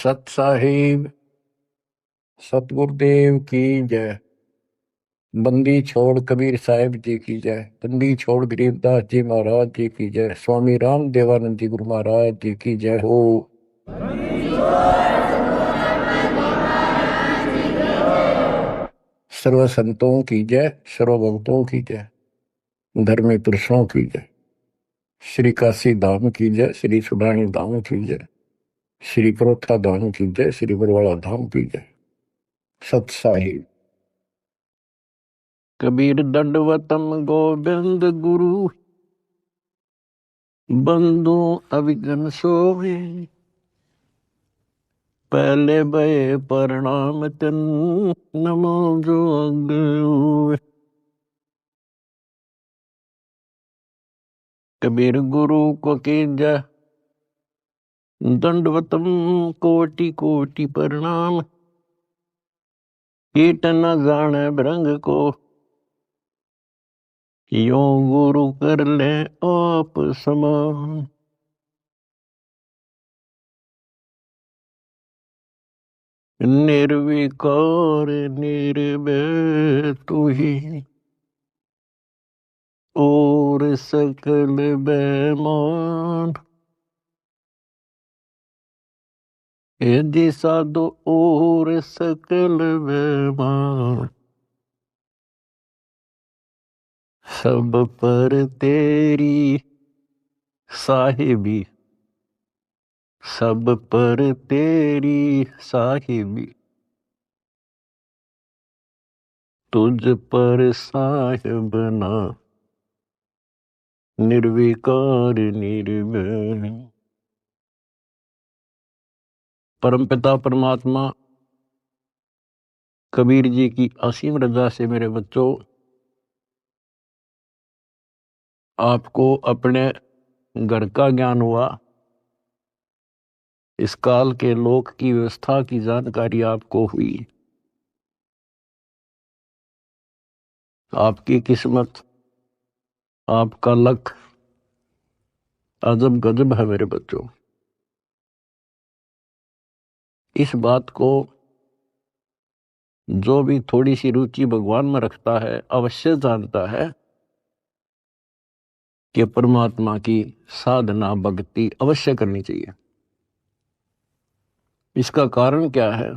सत साहिब सतगुरुदेव की जय। बंदी छोड़ कबीर साहिब जी की जय। बंदी छोड़ गरीबदास जी महाराज जी की जय। स्वामी राम देवानंद जी गुरु महाराज जी की जय हो। सर्व संतों की जय, सर्व भक्तों की जय, धर्मी पुरुषों की जय। श्री काशी धाम की जय, श्री सुडानी धाम की जय, श्री क्रोथा धाम की जय, श्री बरवाड़ा धाम की जय। सत साहिब। कबीर दंडवतम गोविंद गुरु, बंधु अविघ्न सोए। पहले भय प्रणाम तन, नमो जोग। कबीर गुरु को कीजय दंडवतम कोटि कोटि प्रणाम। कीट न जाने भृंग को, यो गुरु कर ले आप समान। निर्विकार निर्भय तू ही, और सकल बेमान। यदि साधु और सकल बेमान, सब पर तेरी साहिबी, सब पर तेरी साहिबी। तुझ पर साहिब ना, निर्विकार निर्भय। परमपिता परमात्मा कबीर जी की असीम रजा से मेरे बच्चों, आपको अपने घर का ज्ञान हुआ। इस काल के लोक की व्यवस्था की जानकारी आपको हुई। आपकी किस्मत, आपका लक अजब गजब है मेरे बच्चों। इस बात को जो भी थोड़ी सी रुचि भगवान में रखता है अवश्य जानता है कि परमात्मा की साधना भक्ति अवश्य करनी चाहिए। इसका कारण क्या है?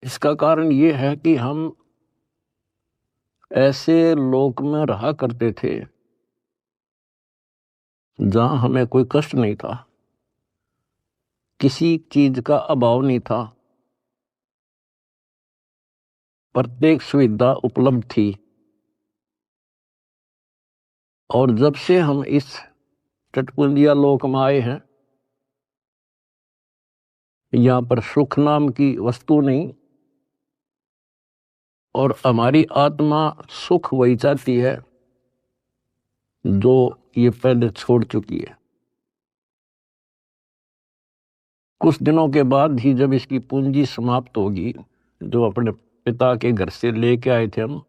इसका कारण ये है कि हम ऐसे लोक में रहा करते थे जहां हमें कोई कष्ट नहीं था, किसी चीज का अभाव नहीं था, प्रत्येक सुविधा उपलब्ध थी। और जब से हम इस टटपुंजिया लोक में आए हैं, यहां पर सुख नाम की वस्तु नहीं, और हमारी आत्मा सुख वही चाहती है जो ये पहले छोड़ चुकी है। कुछ दिनों के बाद ही जब इसकी पूंजी समाप्त होगी, जो अपने पिता के घर से लेके आए थे हम,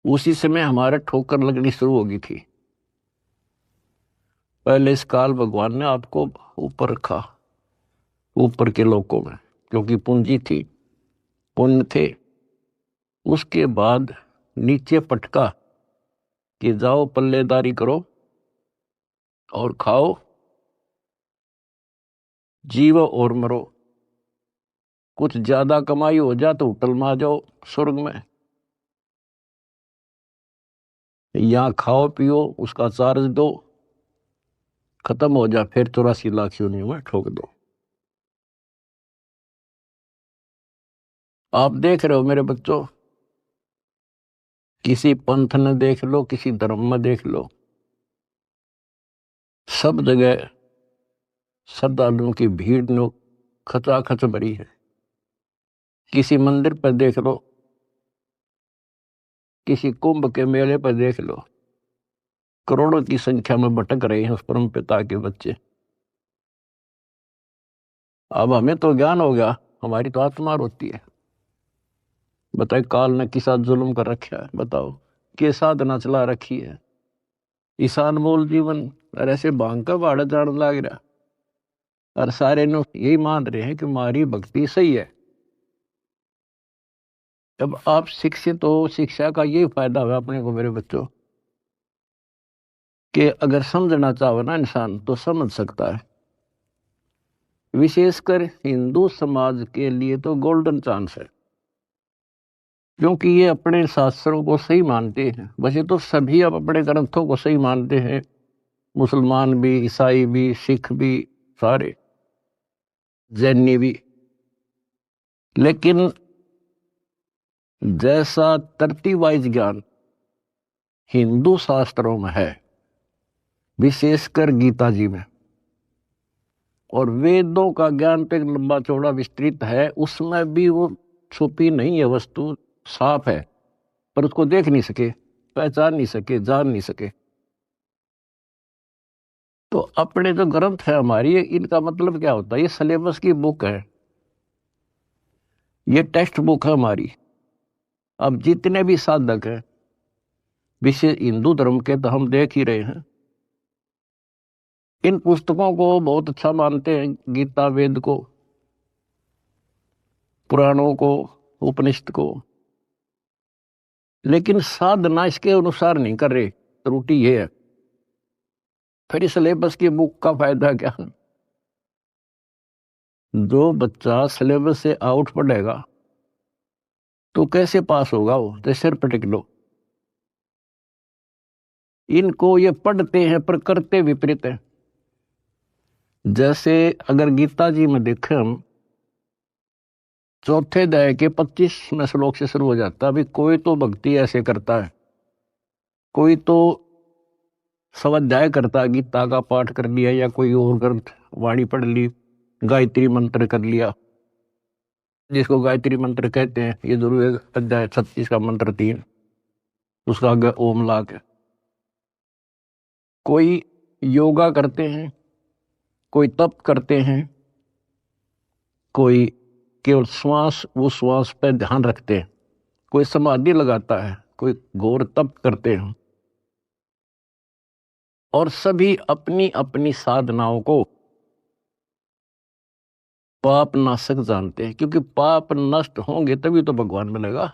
उसी समय हमारे ठोकर लगनी शुरू होगी थी। पहले इस काल भगवान ने आपको ऊपर रखा, ऊपर के लोकों में, क्योंकि पूंजी थी, पुण्य थे। उसके बाद नीचे पटका कि जाओ पल्लेदारी करो और खाओ, जीवो और मरो। कुछ ज्यादा कमाई हो जा तो होटल में आ जाओ स्वर्ग में, यहां खाओ पियो, उसका चार्ज दो, खत्म हो जा, फिर 84 लाख योनियों में ठोक दो। आप देख रहे हो मेरे बच्चों, किसी पंथ ने देख लो, किसी धर्म में देख लो, सब जगह श्रद्धालुओं की भीड़ नो खचाखच भरी है। किसी मंदिर पर देख लो, किसी कुंभ के मेले पर देख लो, करोड़ों की संख्या में भटक रहे हैं उस परम पिता के बच्चे। अब हमें तो ज्ञान हो गया, हमारी तो आत्मा रोती है। बताए काल ने किस साथ जुल्म कर रखा है, बताओ के साधना चला रखी है। ईशान मूल जीवन और ऐसे भांग का भाड़ा जान लग रहा। और सारे नु यही मान रहे हैं कि हमारी भक्ति सही है। जब आप शिक्षित हो, शिक्षा का यही फायदा हुआ अपने को मेरे बच्चों, कि अगर समझना चाहो ना इंसान तो समझ सकता है। विशेषकर हिंदू समाज के लिए तो गोल्डन चांस है, क्योंकि ये अपने शास्त्रों को सही मानते हैं। वैसे तो सभी अब अपने ग्रंथों को सही मानते हैं, मुसलमान भी, ईसाई भी, सिख भी, सारे जैनी भी। लेकिन जैसा तरतीब वाइज ज्ञान हिंदू शास्त्रों में है, विशेषकर गीता जी में, और वेदों का ज्ञान पे लंबा चौड़ा विस्तृत है, उसमें भी वो छुपी नहीं है वस्तु, साफ है, पर उसको देख नहीं सके, पहचान नहीं सके, जान नहीं सके। तो अपने जो ग्रंथ है हमारी, इनका मतलब क्या होता है? ये सिलेबस की बुक है, ये टेक्स्ट बुक है हमारी। अब जितने भी साधक हैं विशेष हिंदू धर्म के, तो हम देख ही रहे हैं, इन पुस्तकों को बहुत अच्छा मानते हैं, गीता, वेद को, पुराणों को, उपनिषद को, लेकिन साधना इसके अनुसार नहीं कर रहे। त्रुटि ये है। फिर इस सिलेबस की बुक का फायदा क्या? जो बच्चा सिलेबस से आउट पढ़ेगा तो कैसे पास होगा? वो तो सिर पटक लो। इनको ये पढ़ते हैं पर करते विपरीत है। जैसे अगर गीता जी में देखें हम, चौथे अध्याय के 25वें श्लोक से शुरू हो जाता है। अभी कोई तो भक्ति ऐसे करता है, कोई तो स्वाध्याय करता है, गीता का पाठ कर लिया या कोई और ग्रंथ वाणी पढ़ ली, गायत्री मंत्र कर लिया, जिसको गायत्री मंत्र कहते हैं। ये जरूर है, अध्याय 36 का मंत्र 3, उसका आगे ओम ला के। कोई योगा करते हैं, कोई तप करते हैं, कोई केवल श्वास, वो श्वास पे ध्यान रखते हैं, कोई समाधि लगाता है, कोई घोर तप करते हैं। और सभी अपनी अपनी साधनाओं को पाप नाशक जानते हैं, क्योंकि पाप नष्ट होंगे तभी तो भगवान मिलेगा,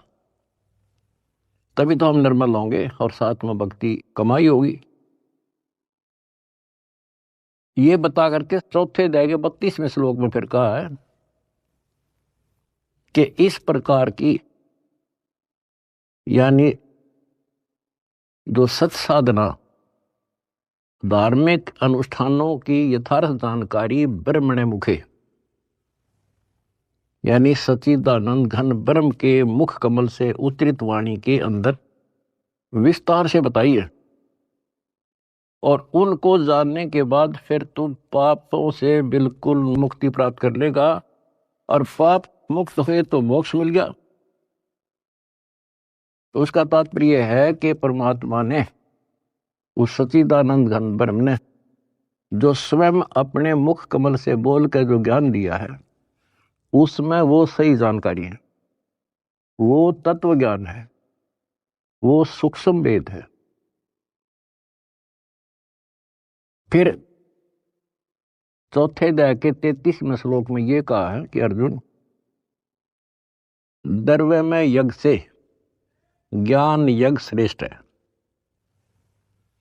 तभी तो हम निर्मल होंगे और साथ में भक्ति कमाई होगी। ये बता करके चौथे अध्याय के 32वें श्लोक में फिर कहा है कि इस प्रकार की, यानी जो सत साधना, धार्मिक अनुष्ठानों की यथार्थ जानकारी ब्रह्मणे मुखे, यानी सच्चिदानंद घन ब्रह्म के मुख कमल से उतरित वाणी के अंदर विस्तार से बताई है। और उनको जानने के बाद फिर तुम पापों से बिल्कुल मुक्ति प्राप्त कर लेगा, और पाप मुक्त हुए तो मोक्ष मिल गया। तो उसका तात्पर्य है कि परमात्मा ने, उस सच्चिदानंद घन ब्रह्म ने, जो स्वयं अपने मुख कमल से बोल कर जो ज्ञान दिया है, उसमें वो सही जानकारी है, वो तत्व ज्ञान है, वो सूक्ष्म वेद है। फिर चौथे अध्याय के 33वें श्लोक में ये कहा है कि अर्जुन, द्रव्य में यज्ञ से ज्ञान यज्ञ श्रेष्ठ है।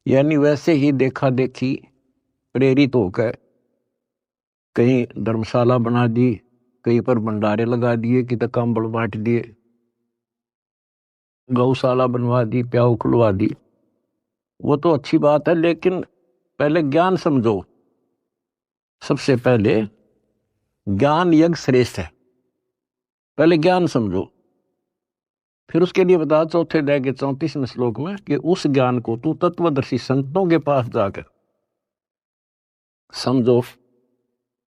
यानी वैसे ही देखा देखी प्रेरित होकर कहीं धर्मशाला बना दी, कहीं पर भंडारे लगा दिए, कि तक कंबल बांट दिए, गौशाला बनवा दी, प्याऊ खुलवा दी, वो तो अच्छी बात है, लेकिन पहले ज्ञान समझो। सबसे पहले ज्ञान यज्ञ श्रेष्ठ है, पहले ज्ञान समझो। फिर उसके लिए बता चौथे अध्याय के 34वें श्लोक में कि उस ज्ञान को तू तत्वदर्शी संतों के पास जाकर समझो,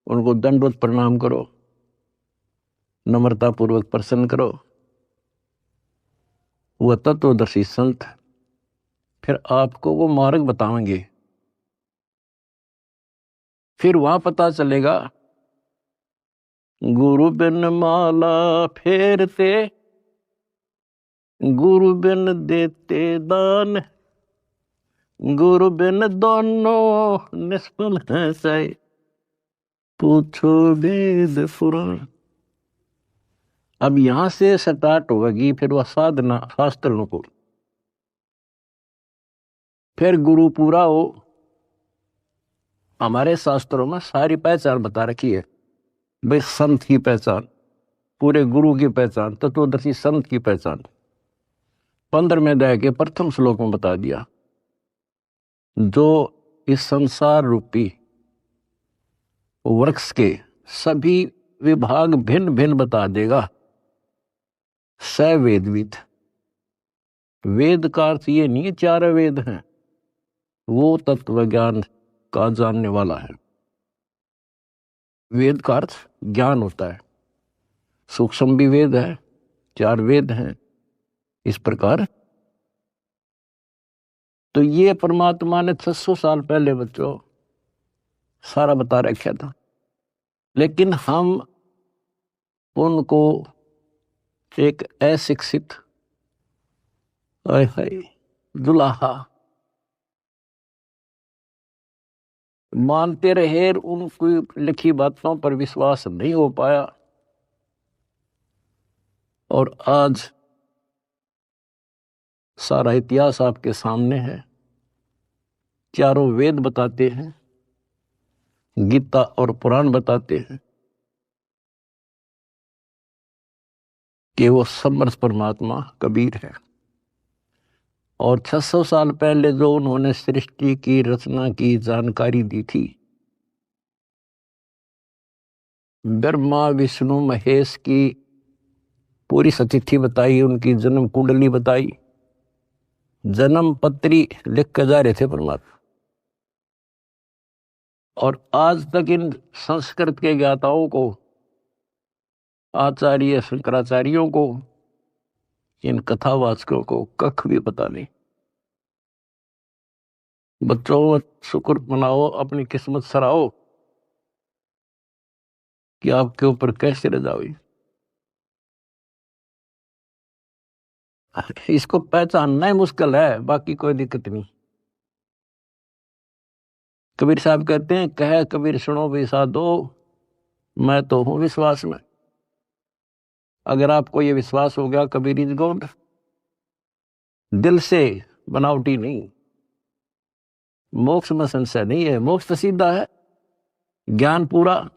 उनको दंडवत प्रणाम करो, नम्रता पूर्वक प्रसन्न करो। वह तत्वदर्शी संत फिर आपको वो मार्ग बताएंगे। फिर वहां पता चलेगा, गुरु बिन माला फेरते, गुरु बिन देते दान, गुरु बिन दोनों निष्फल है सही। पूछो वेद पुराण। अब यहां से स्टार्ट होगी फिर वह साधना शास्त्रों को, फिर गुरु पूरा हो। हमारे शास्त्रों में सारी पहचान बता रखी है भाई, संत की पहचान, पूरे गुरु की पहचान, तत्वदर्शी संत की पहचान 15वें अध्याय के प्रथम श्लोक में बता दिया। जो इस संसार रूपी वृक्ष के सभी विभाग भिन्न भिन्न बता देगा, स वेदविद। वेद का अर्थ ये नहीं है चार वेद हैं, वो तत्व ज्ञान का जानने वाला है। वेद का अर्थ ज्ञान होता है, सूक्ष्म भी वेद है, चार वेद हैं इस प्रकार। तो ये परमात्मा ने 600 साल पहले बच्चों सारा बता रखा था, लेकिन हम उनको एक अशिक्षित दुलाहा मानते रहे, उनकी लिखी बातों पर विश्वास नहीं हो पाया। और आज सारा इतिहास आपके सामने है, चारों वेद बताते हैं, गीता और पुराण बताते हैं कि वो समर्थ परमात्मा कबीर है। और 600 साल पहले जो उन्होंने सृष्टि की रचना की जानकारी दी थी, ब्रह्मा विष्णु महेश की पूरी सतिथि बताई, उनकी जन्म कुंडली बताई, जन्म पत्री लिख कर जा रहे थे परमात्मा। और आज तक इन संस्कृत के ज्ञाताओं को, आचार्य शंकराचार्यों को, इन कथावाचकों को कख भी पता नहीं। बच्चों शुक्र मनाओ, अपनी किस्मत सराओ कि आपके ऊपर कैसे रजा हुई। इसको पहचानना ही मुश्किल है, बाकी कोई दिक्कत नहीं। कबीर साहब कहते हैं, कह कबीर सुनो भी साधो, मैं तो हूं विश्वास में। अगर आपको ये विश्वास हो गया कबीर इज गॉड, दिल से, बनावटी नहीं, मोक्ष में संशय नहीं है। मोक्ष तो सीधा है, ज्ञान पूरा,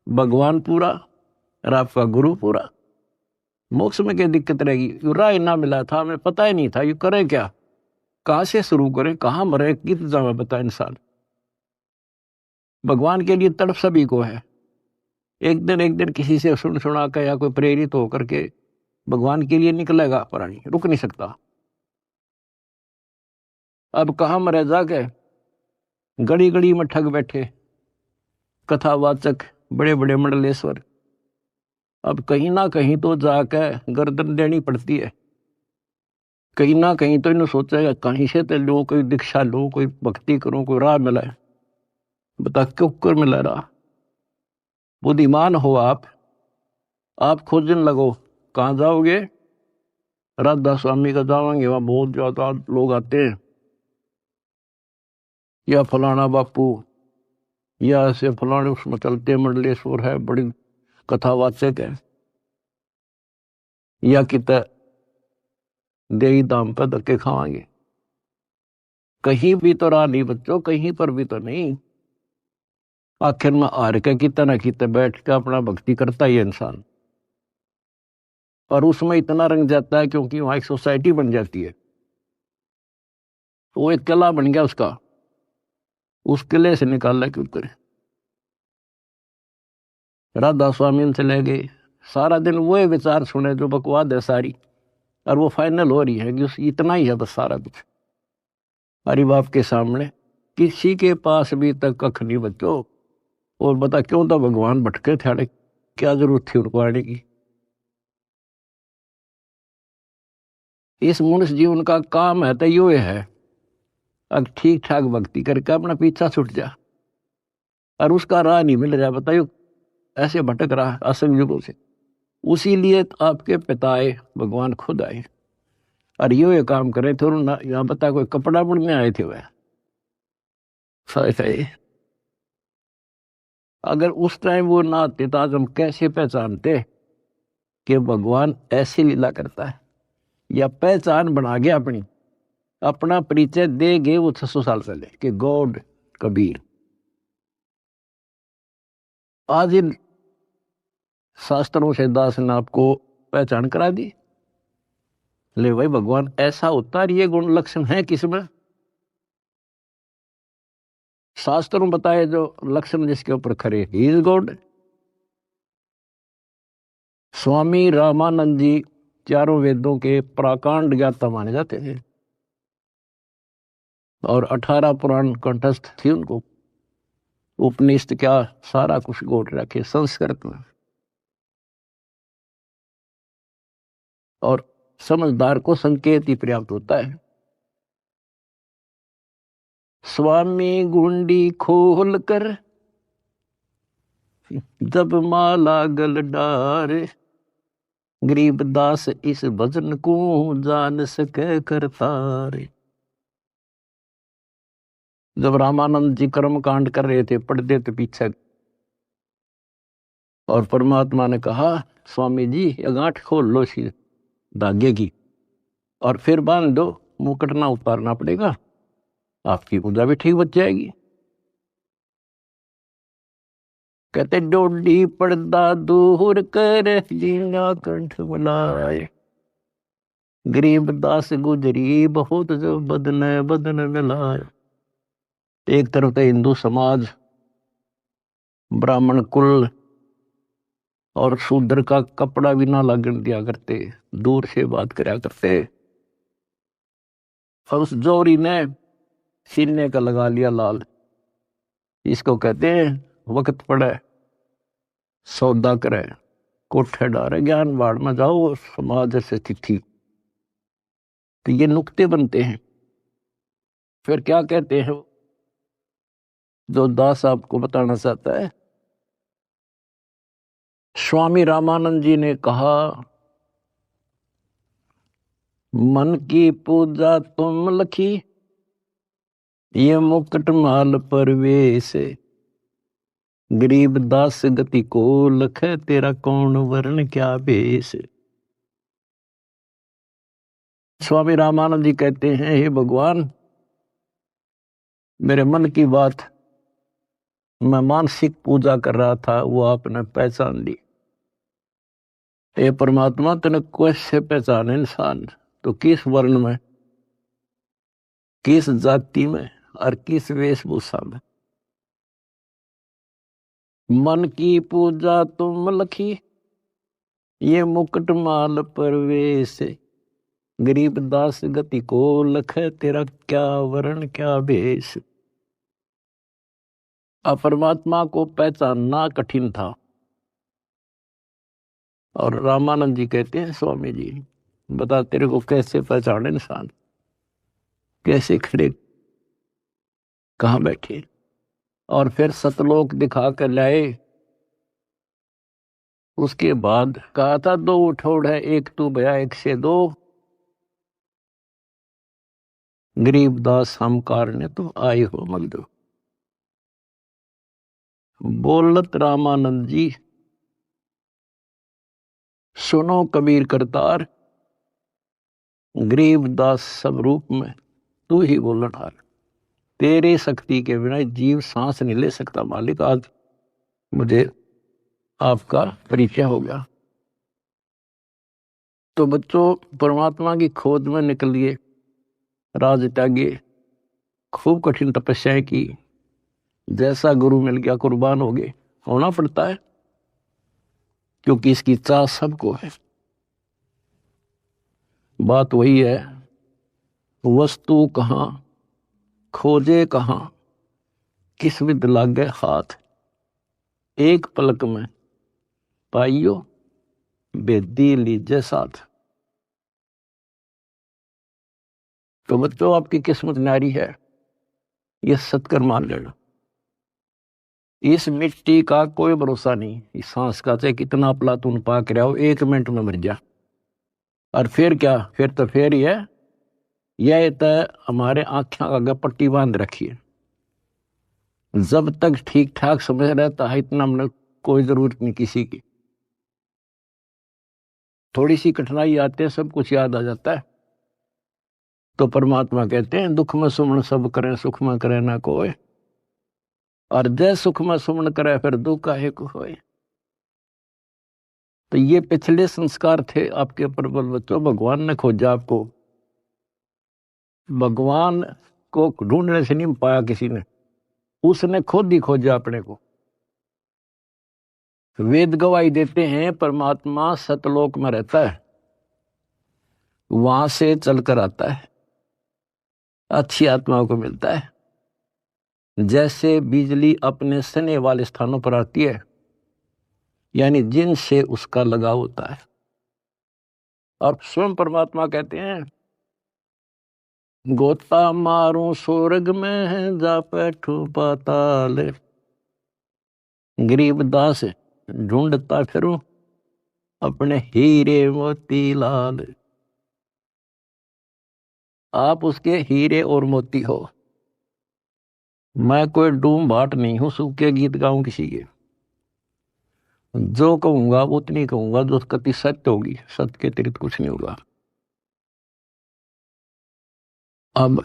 भगवान पूरा और आपका गुरु पूरा। मोक्ष में क्या दिक्कत रहेगी? यू राय ना मिला था, हमें पता ही नहीं था यू करें क्या, कहां से शुरू करें, कहां मरे, कित जावे बता इंसान। भगवान के लिए तड़प सभी को है। एक दिन किसी से सुन सुना कर या कोई प्रेरित होकर के भगवान के लिए निकलेगा, प्राणी रुक नहीं सकता। अब कहां मरे जाके, गड़ी गड़ी में ठग बैठे कथावाचक, बड़े बड़े मंडलेश्वर। अब कहीं ना कहीं तो जाकर गर्दन देनी पड़ती है, कहीं ना कहीं तो इन्हें सोचेगा कहीं से तो लो, कोई दीक्षा लो, कोई भक्ति करो, कोई राह मिला है। बता क्यों कर मिला राह? बुद्धिमान हो आप खोजने लगो। कहाँ जाओगे? राधा स्वामी का जाओगे, वहां बहुत ज्यादा लोग आते हैं, या फलाना बापू, या ऐसे फलाने उसमें चलते मंडलेश्वर है, बड़ी कथावाचक है, या कित देही दाम पर धक्के खावांगे। कहीं भी तो राह नहीं बच्चों, कहीं पर भी तो नहीं। आखिर में हार के कितना ना कितना बैठ के अपना भक्ति करता ही है इंसान, और उसमें इतना रंग जाता है क्योंकि वहां एक सोसाइटी बन जाती है, तो वो एक किला बन गया उसका, उस किले से निकालना क्यों करे। राधा स्वामी से ले गए, सारा दिन वो विचार सुने जो बकवाद है सारी, और वो फाइनल हो रही है कि इतना ही है बस सारा कुछ। हरि बाप के सामने किसी के पास भी तक कख नहीं बच्चों। और बता क्यों तो भगवान भटके थे, क्या जरूरत थी उनको आने की। इस मनुष्य जीवन का काम है तो यो है, अब ठीक ठाक भक्ति करके अपना पीछा छूट जा, और उसका राह नहीं मिल रहा, बताइयो ऐसे भटक रहा असंग युगों से। उसी लिए आपके पिता आए, भगवान खुद आए, और ये काम करे थे। यहाँ बता कोई कपड़ा बुनने आए थे वह, अगर उस टाइम वो ना आते तो आज हम कैसे पहचानते कि भगवान ऐसी लीला करता है, या पहचान बना गया अपनी, अपना परिचय दे गए वो 600 साल पहले कि गॉड कबीर। आज इन शास्त्रों से दास ने आपको पहचान करा दी, ले भाई भगवान ऐसा होता है, ये गुण लक्षण है किसमें? शास्त्रों बताए जो लक्षण जिसके ऊपर खरे, he is God. Swami Ramanand जी चारों वेदों के प्राकांड ज्ञाता माने जाते थे और 18 पुराण कंठस्थ थी उनको। उपनिषद क्या सारा कुछ गोट रखे संस्कृत में। और समझदार को संकेत ही पर्याप्त होता है। स्वामी गुंडी खोल कर जब माला गल डार, गरीब दास इस भजन को जान सके करतार। जब रामानंद जी कर्म कांड कर रहे थे, पढ़ते थे पीछे, और परमात्मा ने कहा स्वामी जी ये गांठ खोल लो सी धागे की और फिर बांध दो, मुकुट ना उतारना पड़ेगा, आपकी पूजा भी ठीक बच जाएगी। कहते डोडी पर्दा दूर कर जीना कंठ बुलाए, गरीब दास गुजरी बहुत जो बदन बदन मिलाए। एक तरफ तो हिंदू समाज, ब्राह्मण कुल और शूद्र का कपड़ा भी ना लगन दिया करते, दूर से बात करा करते, और उस जोरी ने सीने का लगा लिया लाल। इसको कहते हैं वक्त पड़े सौदा करे, कोठे डारे ज्ञान बाढ़ में जाओ, समाज से तिथि। तो ये नुक्ते बनते हैं। फिर क्या कहते हैं जो दास आपको बताना चाहता है, स्वामी रामानंद जी ने कहा मन की पूजा तुम लखी, ये मुकुट माल परवेश, गरीब दास गति को लख, तेरा कौन वर्ण क्या भेष। स्वामी रामानंद जी कहते हैं हे भगवान, मेरे मन की बात मैं मानसिक पूजा कर रहा था, वो आपने पहचान ली। हे परमात्मा तने कैसे पहचाने इंसान, तो किस वर्ण में, किस जाति में और किस वेशभूषा में। मन की पूजा तुम लखी, ये मुकुट माल परवेश, गरीब दास गति को लख, तेरा क्या वर्ण क्या भेष। परमात्मा को पहचानना कठिन था। और रामानंद जी कहते हैं स्वामी जी बता तेरे को कैसे पहचाने इंसान, कैसे खड़े कहाँ बैठे। और फिर सतलोक दिखा कर लाए। उसके बाद कहा था दो उठोड़ है, एक तू भया एक से दो, गरीब दास हम कारने तुम आए हो मगदो। बोलत रामानंद जी सुनो कबीर करतार, गरीब दास सब रूप में तू ही बोलनहार। तेरे शक्ति के बिना जीव सांस नहीं ले सकता मालिक। आज मुझे आपका परिचय हो गया। तो बच्चों परमात्मा की खोज में निकलिए, राज त्यागिए, खूब कठिन तपस्याएं की, जैसा गुरु मिल गया कुर्बान हो गए। होना पड़ता है क्योंकि इसकी चाह सबको है। बात वही है, वस्तु कहाँ खोजे कहाँ, किस विद लागे हाथ, एक पलक में पाइयो बेदी लीजे साथ। तो बच्चों आपकी किस्मत न्यारी है, ये सत्कर मान लेना। इस मिट्टी का कोई भरोसा नहीं, इस सांस का चाहे कितना प्लातून पाक रहा हो, 1 मिनट में मर जा। और फिर क्या, फिर तो फिर ही है, यह तो हमारे आंखें आगे पट्टी बांध रखी है। जब तक ठीक ठाक समझ रहता है इतना हमने कोई जरूरत नहीं किसी की। थोड़ी सी कठिनाई आते हैं सब कुछ याद आ जाता है। तो परमात्मा कहते हैं दुख में सुमन सब करें सुख में करे ना कोई, और जय सुख में सुमन करे फिर दुख काहे को होए। तो ये पिछले संस्कार थे आपके प्रबल बच्चों। भगवान ने खोजा आपको, भगवान को ढूंढने से नहीं पाया किसी ने, उसने खुद ही खोजा अपने को। वेद गवाही देते हैं परमात्मा सतलोक में रहता है, वहां से चलकर आता है, अच्छी आत्माओं को मिलता है। जैसे बिजली अपने सने वाले स्थानों पर आती है, यानी जिनसे उसका लगाव होता है। और स्वयं परमात्मा कहते हैं गोता मारूं स्वर्ग में जा बैठूं पाताल, गरीब दास ढूंढता फिरूं अपने हीरे मोती लाल। आप उसके हीरे और मोती हो। मैं कोई डूम भाट नहीं हूं सूखे गीत गाऊं किसी के। जो कहूंगा वो उतनी कहूंगा जो कति सत्य होगी, सत्य के अतिरिक्त कुछ नहीं होगा। अब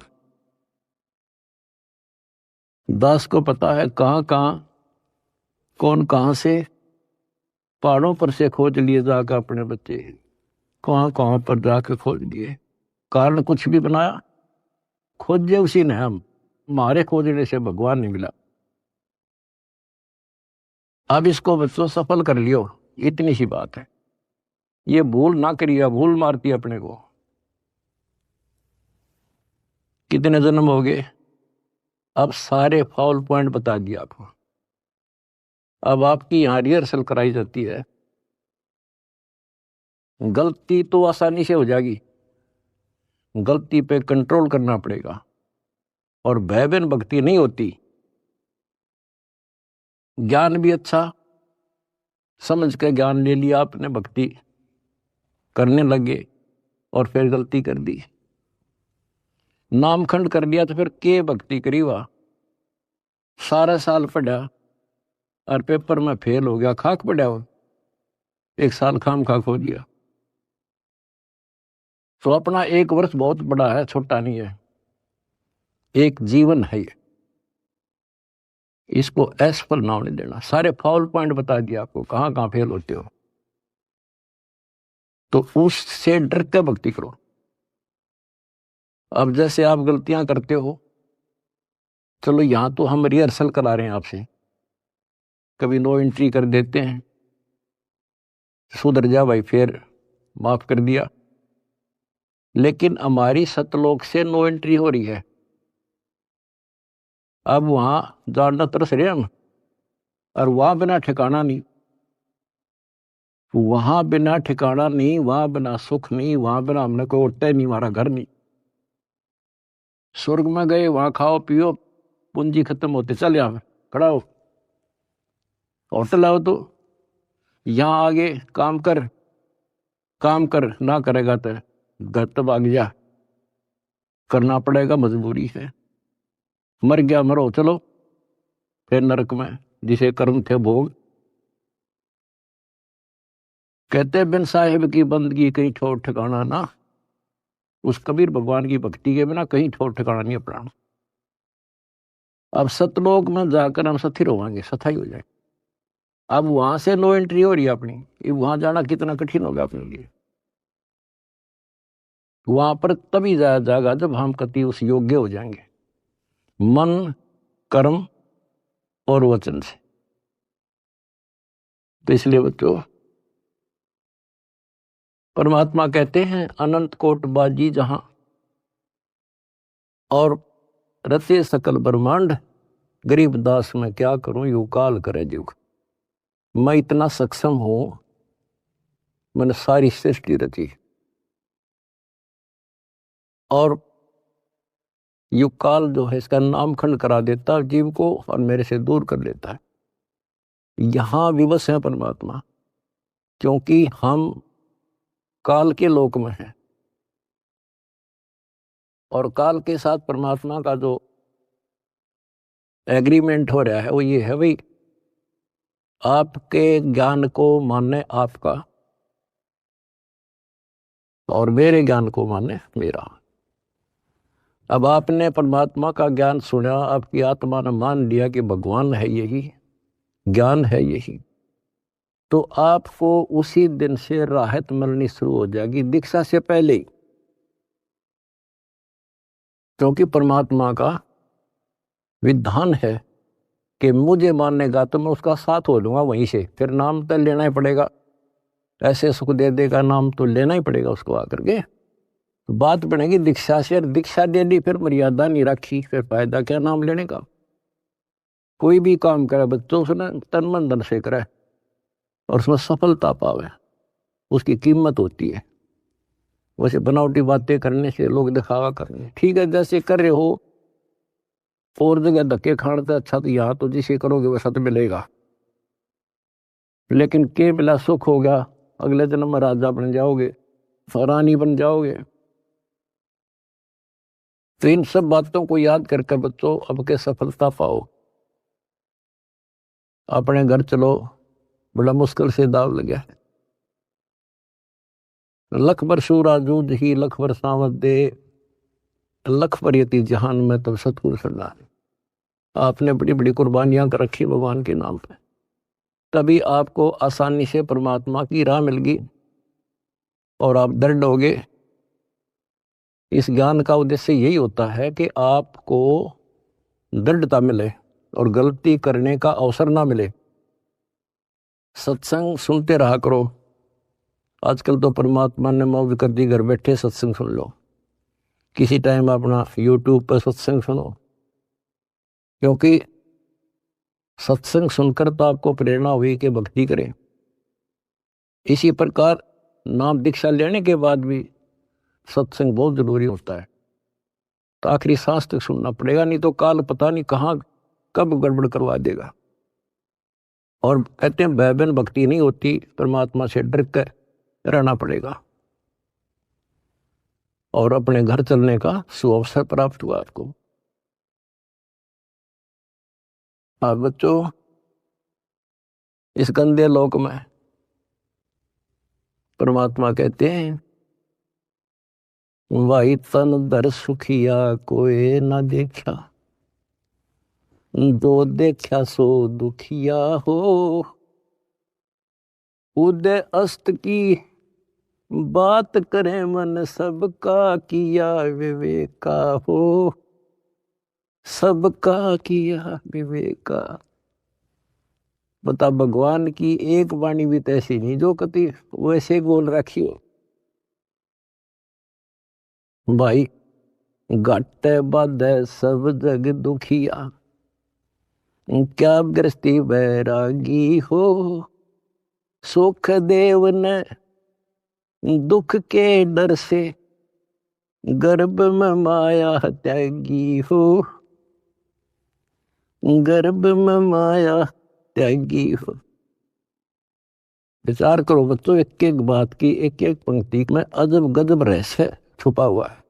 दास को पता है कहां कहां कौन कहां से पहाड़ों पर से खोज लिए जाकर अपने बच्चे, कहां कहां पर जाकर खोज लिए। कारण कुछ भी बनाया, खोजे उसी ने। हम हमारे खोजने से भगवान नहीं मिला। अब इसको बच्चों सफल कर लियो, इतनी सी बात है। ये भूल ना करिए, भूल मारती अपने को। कितने जन्म हो गए, अब सारे फाउल पॉइंट बता दिया आपको। अब आपकी यहां रिहर्सल कराई जाती है। गलती तो आसानी से हो जाएगी, गलती पे कंट्रोल करना पड़ेगा। और भय बिन भक्ति नहीं होती। ज्ञान भी अच्छा समझ के ज्ञान ले लिया आपने, भक्ति करने लगे और फिर गलती कर दी, नामखंड कर लिया, तो फिर के भक्ति करी। वाह, सारा साल पढ़ा और पेपर में फेल हो गया, खाक पड़ा हो, एक साल खाम खाक हो दिया। तो अपना एक वर्ष बहुत बड़ा है, छोटा नहीं है, एक जीवन है ये। इसको असफल नाम नहीं देना। सारे फाउल पॉइंट बता दिया आपको, कहां कहां फेल होते हो। तो उससे डर के भक्ति करो। अब जैसे आप गलतियां करते हो, चलो यहां तो हम रिहर्सल करा रहे हैं आपसे, कभी नो एंट्री कर देते हैं, सुधर जा भाई, फिर माफ कर दिया। लेकिन हमारी सतलोक से नो एंट्री हो रही है। अब वहां जानना तरस रहे हम, और वहां बिना ठिकाना नहीं, वहां बिना ठिकाना नहीं, वहां बिना सुख नहीं, वहां बिना हमने कोई उठता ही नहीं, हमारा घर नहीं। स्वर्ग में गए, वहां खाओ पियो, पूंजी खत्म होते चल यहाँ खड़ा हो, होटल आओ तो यहाँ आगे काम कर, काम कर ना करेगा तो घर तो भाग जा, करना पड़ेगा, मजबूरी है। मर गया मरो, चलो फिर नरक में जिसे कर्म थे भोग। कहते बिन साहिब की बंदगी कहीं ठोर ठिकाना ना। उस कबीर भगवान की भक्ति के बिना कहीं ठोर ठिकाना नहीं अपनाना। अब सतलोक में जाकर हम स्थिर होंगे, सथाई हो जाए। अब वहां से नो एंट्री हो रही है अपनी, वहां जाना कितना कठिन होगा अपने लिए। वहां पर तभी जाया जाएगा जब हम कति उस योग्य हो जाएंगे, मन कर्म और वचन से। तो इसलिए बच्चों परमात्मा कहते हैं अनंत कोट बाजी जहां और रचे सकल ब्रह्मांड, गरीब दास मैं क्या करूं यू काल करे जुग। मैं इतना सक्षम हूं, मैंने सारी सृष्टि रची और युग काल जो है इसका नामखंड करा देता जीव को और मेरे से दूर कर लेता है। यहां विवश है परमात्मा, क्योंकि हम काल के लोक में हैं और काल के साथ परमात्मा का जो एग्रीमेंट हो रहा है वो ये है भाई, आपके ज्ञान को माने आपका और मेरे ज्ञान को माने मेरा। अब आपने परमात्मा का ज्ञान सुना, आपकी आत्मा ने मान लिया कि भगवान है यही, ज्ञान है यही, तो आपको उसी दिन से राहत मिलनी शुरू हो जाएगी, दीक्षा से पहले ही। क्योंकि परमात्मा का विधान है कि मुझे मानेगा तो मैं उसका साथ हो लूंगा वहीं से, फिर नाम तो लेना ही पड़ेगा, ऐसे सुख दे देगा नाम तो लेना ही पड़ेगा उसको आकर के। तो बात बनेगी दीक्षा से, दीक्षा दे दी फिर मर्यादा नहीं रखी, फिर फायदा क्या नाम लेने का। कोई भी काम करे बच्चों से ना तन मन धन से करे और उसमें सफलता पावे, उसकी कीमत होती है। वैसे बनावटी बातें करने से, लोग दिखावा करने, ठीक है जैसे कर रहे हो और जगह धक्के खाने से अच्छा तो यहाँ तो जिसे करोगे वैसा तो मिलेगा, लेकिन के मिला सुख होगा, अगले जन्म में राजा बन जाओगे, रानी बन जाओगे। तो इन सब बातों को याद करके बच्चों अब के सफलता पाओ। अपने घर चलो, बड़ा मुश्किल से दाव लगा है। लख बर सूरा जूझ ही लख बर सावत दे, लख बर यति जहान में तब सतगुरु सरदार। आपने बड़ी बड़ी कुर्बानियां कर रखी भगवान के नाम पे, तभी आपको आसानी से परमात्मा की राह मिल गई और आप दृढ़ हो गए। इस ज्ञान का उद्देश्य यही होता है कि आपको दृढ़ता मिले और गलती करने का अवसर ना मिले। सत्संग सुनते रहा करो। आजकल तो परमात्मा ने मौज कर दी, घर बैठे सत्संग सुन लो, किसी टाइम अपना यूट्यूब पर सत्संग सुनो, क्योंकि सत्संग सुनकर तो आपको प्रेरणा हुई कि भक्ति करें। इसी प्रकार नाम दीक्षा लेने के बाद भी सत्संग बहुत जरूरी होता है, तो आखिरी सांस तक सुनना पड़ेगा, नहीं तो काल पता नहीं कहाँ कब गड़बड़ करवा देगा। और कहते हैं भयबन भक्ति नहीं होती, परमात्मा से डर कर रहना पड़ेगा और अपने घर चलने का सुअवसर प्राप्त हुआ आपको। आप बच्चों इस गंदे लोक में परमात्मा कहते हैं वाई तन दर सुखिया कोई ना देखा, जो देखा सो दुखिया हो, उदय अस्त की बात करे मन सबका किया विवेका हो, सबका किया विवेका। बता भगवान की एक वाणी भी ऐसी नहीं जो कति वैसे बोल रखी हो। भाई घट बाधे सब जग दुखिया, क्या गृहस्थी बैरागी हो, सुख देव ने दुख के डर से गर्भ में माया त्यागी हो, गर्भ में माया त्यागी हो। विचार करो बच्चों, एक एक बात की, एक एक पंक्ति में अजब गजब रहस्य छुपा हुआ है।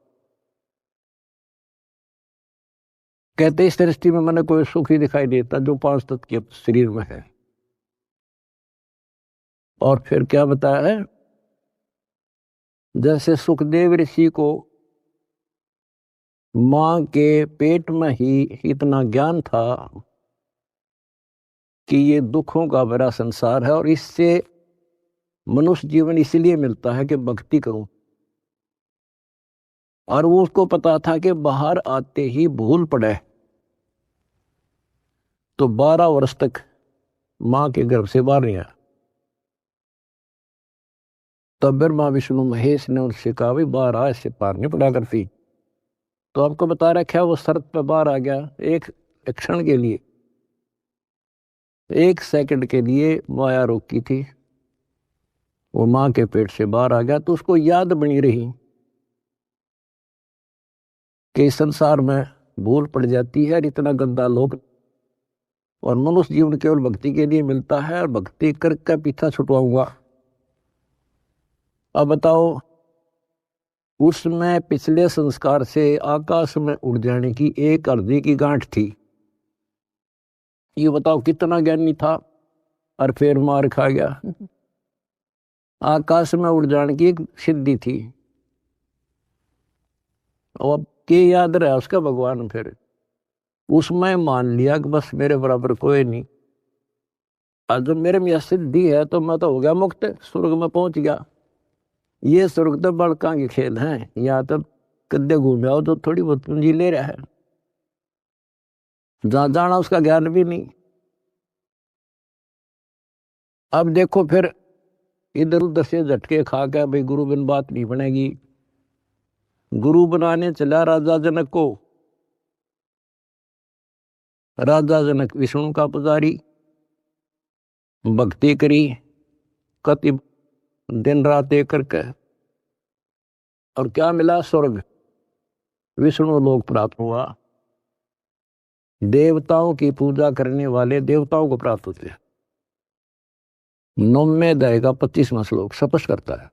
कहते इस दृष्टि में मैंने कोई सुख ही दिखाई देता जो 5 तत्व के शरीर में है। और फिर क्या बताया है, जैसे सुखदेव ऋषि को मां के पेट में ही इतना ज्ञान था कि ये दुखों का भरा संसार है और इससे मनुष्य जीवन इसलिए मिलता है कि भक्ति करूं, और वो उसको पता था कि बाहर आते ही भूल पड़े, तो 12 वर्ष तक मां के गर्भ से बाहर नहीं आया। तब ब्रह्मा विष्णु महेश ने उनसे कहा भाई बाहर आ, इससे पार नहीं पड़ा करती। तो आपको बता रखा वो शर्त पे बाहर आ गया, एक क्षण के लिए, 1 सेकंड के लिए माया रोकी थी, वो मां के पेट से बाहर आ गया। तो उसको याद बनी रही कि संसार में भूल पड़ जाती है, इतना गंदा लोग, और मनुष्य जीवन केवल भक्ति के लिए मिलता है, और भक्ति करके पीछा छुटवाऊंगा। अब बताओ, उसमें पिछले संस्कार से आकाश में उड़ जाने की एक अर्जी की गांठ थी, ये बताओ कितना ज्ञानी था और फिर मार खा गया। आकाश में उड़ जाने की एक सिद्धि थी, और अब के याद रहा उसका भगवान, फिर उसमें मान लिया कि बस मेरे बराबर कोई नहीं। आज जब मेरे में यह सिद्धि है तो मैं तो हो गया मुक्त, स्वर्ग में पहुंच गया। ये स्वर्ग तो बड़का के खेल हैं, यहाँ तो कद्दे घूम आओ तो थोड़ी बहुत पूंजी ले रहा है, जहां जाना उसका ज्ञान भी नहीं। अब देखो फिर इधर उधर से झटके खा के भाई गुरु बिन बात नहीं बनेगी। गुरु बनाने चला राजा जनक को। राजा जनक विष्णु का पुजारी, भक्ति करी कति दिन रात एक करके, और क्या मिला? स्वर्ग, विष्णु लोक प्राप्त हुआ। देवताओं की पूजा करने वाले देवताओं को प्राप्त होते हैं। 9वें अध्याय का 25वां श्लोक स्पष्ट करता है।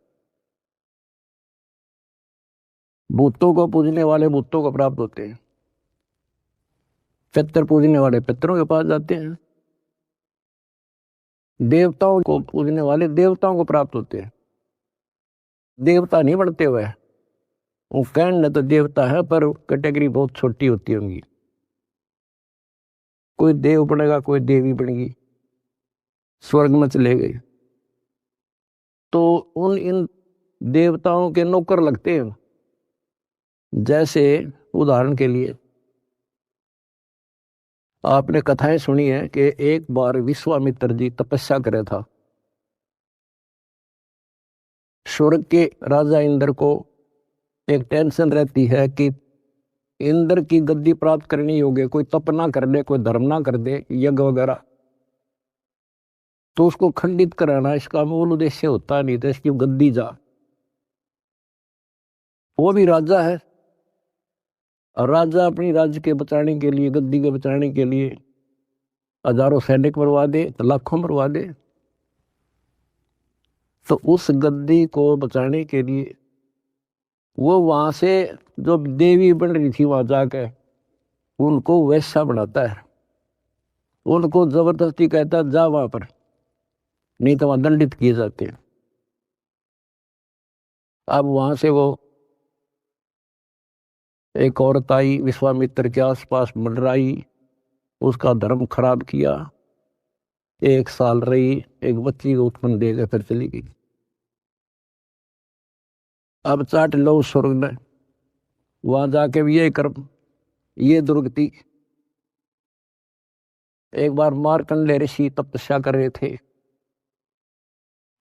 भूतों को पूजने वाले भूतों को प्राप्त होते हैं, पितर पूजने वाले पितरों के पास जाते हैं, देवताओं को पूजने वाले देवताओं को प्राप्त होते हैं। देवता नहीं बनते हुए, वो कहने तो देवता है पर कैटेगरी बहुत छोटी होती होंगी। कोई देव बनेगा, कोई देवी बनेगी, स्वर्ग में चले गए तो उन इन देवताओं के नौकर लगते हैं। जैसे उदाहरण के लिए आपने कथाएं सुनी है कि एक बार विश्वामित्र जी तपस्या करे था। स्वर्ग के राजा इंद्र को एक टेंशन रहती है कि इंद्र की गद्दी प्राप्त करनी होगी, कोई तप ना कर दे, कोई धर्म ना कर दे, यज्ञ वगैरह, तो उसको खंडित कराना इसका मूल उद्देश्य होता नहीं था, इसकी गद्दी जा। वो भी राजा है, और राजा अपनी राज्य के बचाने के लिए, गद्दी के बचाने के लिए हजारों सैनिक मरवा दे, लाखों मरवा दे। तो उस गद्दी को बचाने के लिए वो वहां से जो देवी बन रही थी वहां जाकर उनको वैसा बनाता है, उनको जबरदस्ती कहता है जा वहां पर, नहीं तो वहां दंडित किए जाते हैं। अब वहां से वो एक औरत आई, विश्वामित्र के आसपास मंडराई, उसका धर्म खराब किया, 1 साल रही, एक बच्ची को उत्पन्न देकर फिर चली गई। अब चाट लो स्वर्ग ने, वहां जाके भी ये कर्म, ये दुर्गति। एक बार मार्कंडेय ऋषि तपस्या कर रहे थे,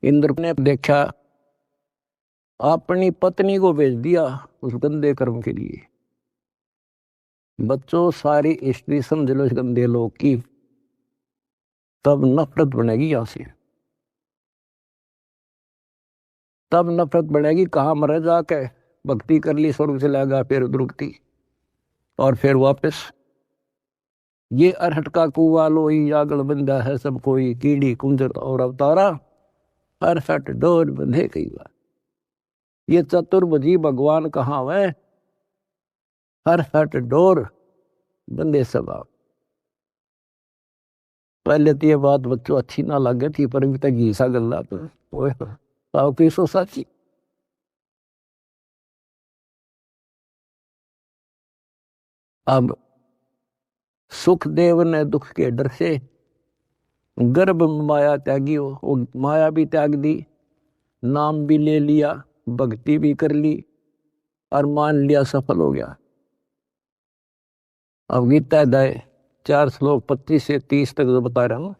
इंद्र ने देखा, अपनी पत्नी को भेज दिया उस गंदे कर्म के लिए। बच्चों सारी स्त्री समझ लो इस गंदे लोग की, तब नफरत बनेगी यहां से, तब नफरत बढ़ेगी। कहाँ मरे जाके भक्ति कर ली, स्वर्ग से लगा, फिर दुर्गति, और फिर वापस ये अरहट का कुआ लोई आगल बंदा है सब कोई, कीड़ी कुंजर और अवतारा, अरहट डोर बंधे कई बार। ये चतुर्भुजी भगवान कहाँ है? अरहट डोर बंदे सब आप। पहले तो ये बात बच्चों अच्छी ना लगे थी, पर अभी तक घीसा गल्ला तो पीसो साची। अब सुखदेव ने दुख के डर से गर्भ में माया त्यागी हो, वो माया भी त्याग दी, नाम भी ले लिया, भक्ति भी कर ली, और मान लिया सफल हो गया। अब गीता अध्याय 4 श्लोक 25 से 30 तक जो बता रहा हूं,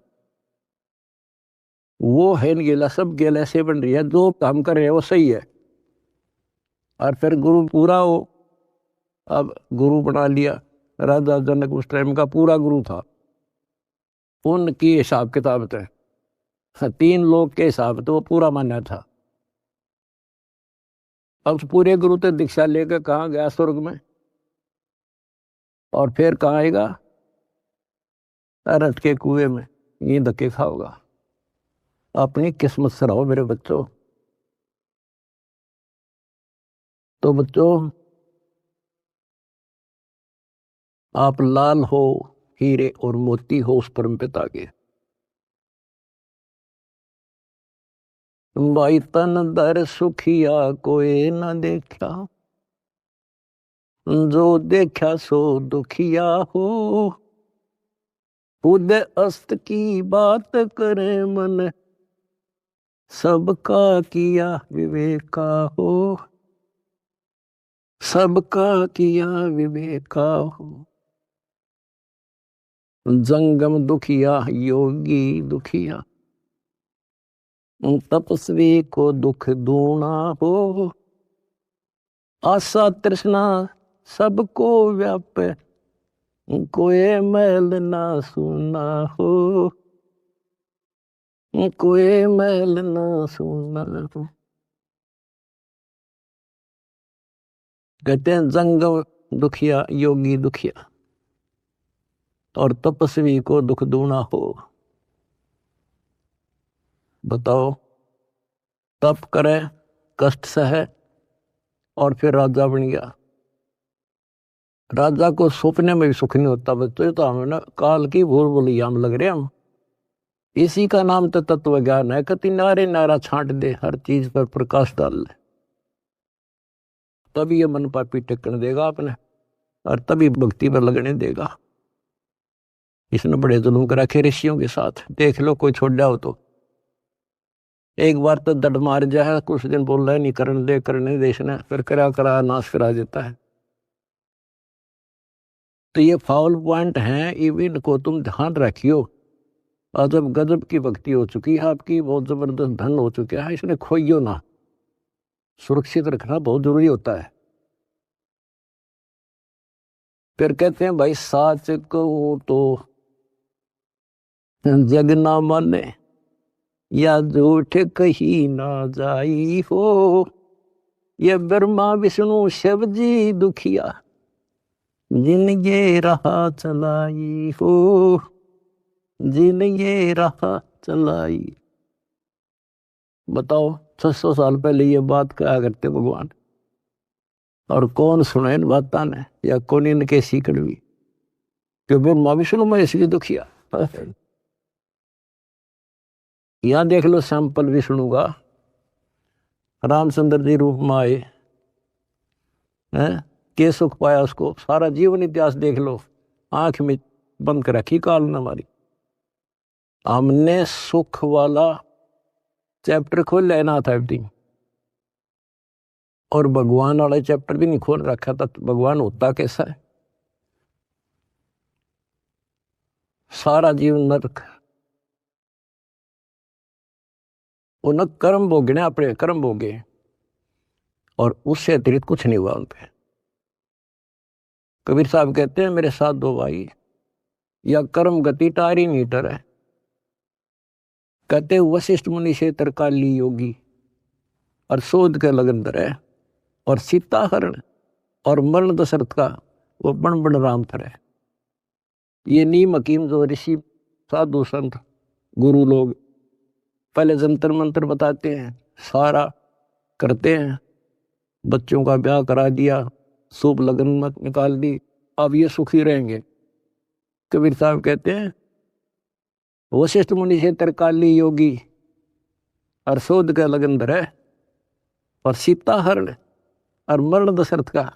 वो है गेला, सब गेला ऐसे बन रही है, जो काम कर रहे हैं वो सही है, और फिर गुरु पूरा हो। अब गुरु बना लिया, राजा जनक उस टाइम का पूरा गुरु था, उनकी हिसाब किताब थे, 3 लोग के हिसाब तो वो पूरा माना था। अब उस पूरे गुरु तो दीक्षा लेकर कहाँ गया? स्वर्ग में। और फिर कहाँ आएगा? अरहट के कुएं में, ये धक्के खाओगा। अपनी किस्मत से रहो मेरे बच्चों। तो बच्चों, आप लाल हो हीरे और मोती हो उस परम पिता के। भाई तन दर सुखिया कोई न देखा, जो देखा सो दुखिया हो। खुद अस्त की बात करे मन, सबका किया विवेका हो। सबका किया विवेका हो। जंगम दुखिया योगी दुखिया, तपस्वी को दुख दूना हो। आशा तृष्णा सबको व्यापे, कोई मैल ना सुना हो। कोई मैल ना सुना हो। कहते हैं जंगम दुखिया योगी दुखिया और तपस्वी को दुख दूना हो। बताओ, तप करे, कष्ट सहे और फिर राजा बन गया। राजा को सपने में भी सुख नहीं होता। बच्चों, तो हमें ना काल की भूल भुलैया में लग रहे हम। इसी का नाम तो तत्व ज्ञान है। कति नारे नारा छांट दे, हर चीज पर प्रकाश डाल ले, तभी ये मन पापी टिकने देगा आपने, और तभी भक्ति पर लगने देगा। इसने बड़े जुल्म कर रखे ऋषियों के साथ। देख लो, कोई छोड़ जाओ तो एक बार तो दड़ मार जाए, कुछ दिन बोल रहा है नहीं करने दे, करने देश ने, फिर करा करा नाश करा देता है। तो ये फाउल पॉइंट है, इवन को तुम ध्यान रखियो। अजब गजब की भक्ति हो चुकी है आपकी, बहुत जबरदस्त धन हो चुका है, इसने खोइयो ना। सुरक्षित रखना बहुत जरूरी होता है। फिर कहते हैं भाई साच को तो जग ना माने, या झूठ कही ना जाई हो। ये ब्रह्मा विष्णु शिव जी दुखिया, जिन ये राह चलाई हो। जिन ये राह चलाई। बताओ, 600 साल पहले ये बात कहा करते भगवान, और कौन सुने इन बातों ने, या कौन इनके सीकड़ भी कि ब्रह्मा विष्णु में इसलिए दुखिया। यहां देख लो सैंपल विष्णु का, रामचंद्र जी रूप में आए हैं, के सुख पाया उसको। सारा जीवन इतिहास देख लो, आंख में बंद कर रखी काल ने हमारी। हमने सुख वाला चैप्टर खोल लेना था एवरीथिंग, और भगवान वाला चैप्टर भी नहीं खोल रखा था। तो भगवान होता कैसा है? सारा जीवन नरक, उन कर्म भोगने, अपने कर्म भोगे, और उससे अतिरिक्त कुछ नहीं हुआ उन पे। कबीर साहब कहते हैं, मेरे साथ दो भाई, या कर्म गति टारी मीटर है। कहते वशिष्ठ मुनि से तरकाली योगी, और शोध के लगन धरे, और सीता हरण और मरण दशरथ का वो बण बण राम थरे। ये नीम हकीम जो ऋषि साधु संत गुरु लोग पहले जंतर मंत्र बताते हैं, सारा करते हैं, बच्चों का ब्याह करा दिया, शुभ लगन मत निकाल दी, अब ये सुखी रहेंगे। कबीर साहब कहते हैं, वशिष्ठ मुनि से तरकाली योगी, और शोध का लगन धरे, और सीता हरण और मरण दशरथ का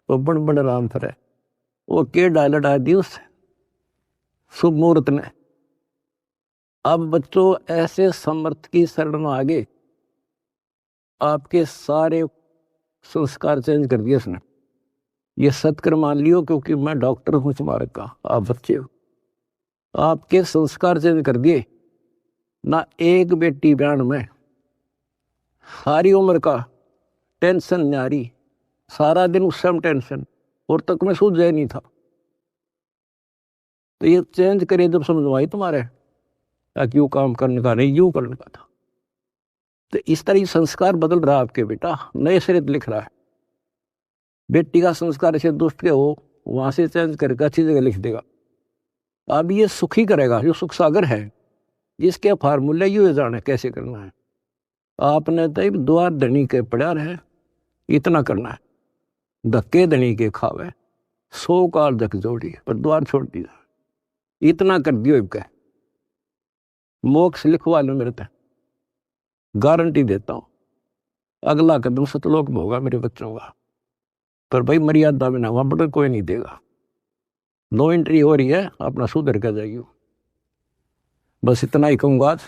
वो बण बण राम थरे। वो के डायलट आ दी उस शुभ मुहूर्त ने। अब बच्चों, ऐसे समर्थ की शरण में आगे आपके सारे संस्कार चेंज कर दिए उसने। ये सत्कर मान लियो, क्योंकि मैं डॉक्टर हूं तुम्हारे का, आप बच्चे हो। आपके संस्कार चेंज कर दिए ना। एक बेटी ब्यान में सारी उम्र का टेंशन न्यारी, सारा दिन उस समय टेंशन, और तक में सूझ जाए नहीं था। तो ये चेंज करिए जब समझवाई तुम्हारे, ताकि यूं काम करने का नहीं, यूं करने का था। तो इस तरह संस्कार बदल रहा है आपके बेटा, नए सिरे लिख रहा है। बेटी का संस्कार ऐसे दुष्ट के हो, वहां से चेंज करके अच्छी जगह लिख देगा। अब ये सुखी करेगा, जो सुख सागर है, जिसके फार्मूले यू जाने कैसे करना है। आपने तो द्वार धनी के पड़ा रहे, इतना करना है। धक्के धनी के खावे, 100 काल धक जोड़ी, पर द्वार छोड़ दिया। इतना कर दियो क्या, मोक्ष लिखवा लो मेरे तक, गारंटी देता हूं। अगला कदम सतलोक में होगा मेरे बच्चों का, पर भाई मर्यादा में ना, वहां पर कोई नहीं देगा। नो एंट्री हो रही है, अपना सुधर कर जाइयो। बस इतना ही कहूंगा आज।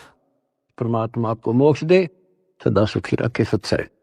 परमात्मा आपको मोक्ष दे, सदा सुखी रखे, सत्संग।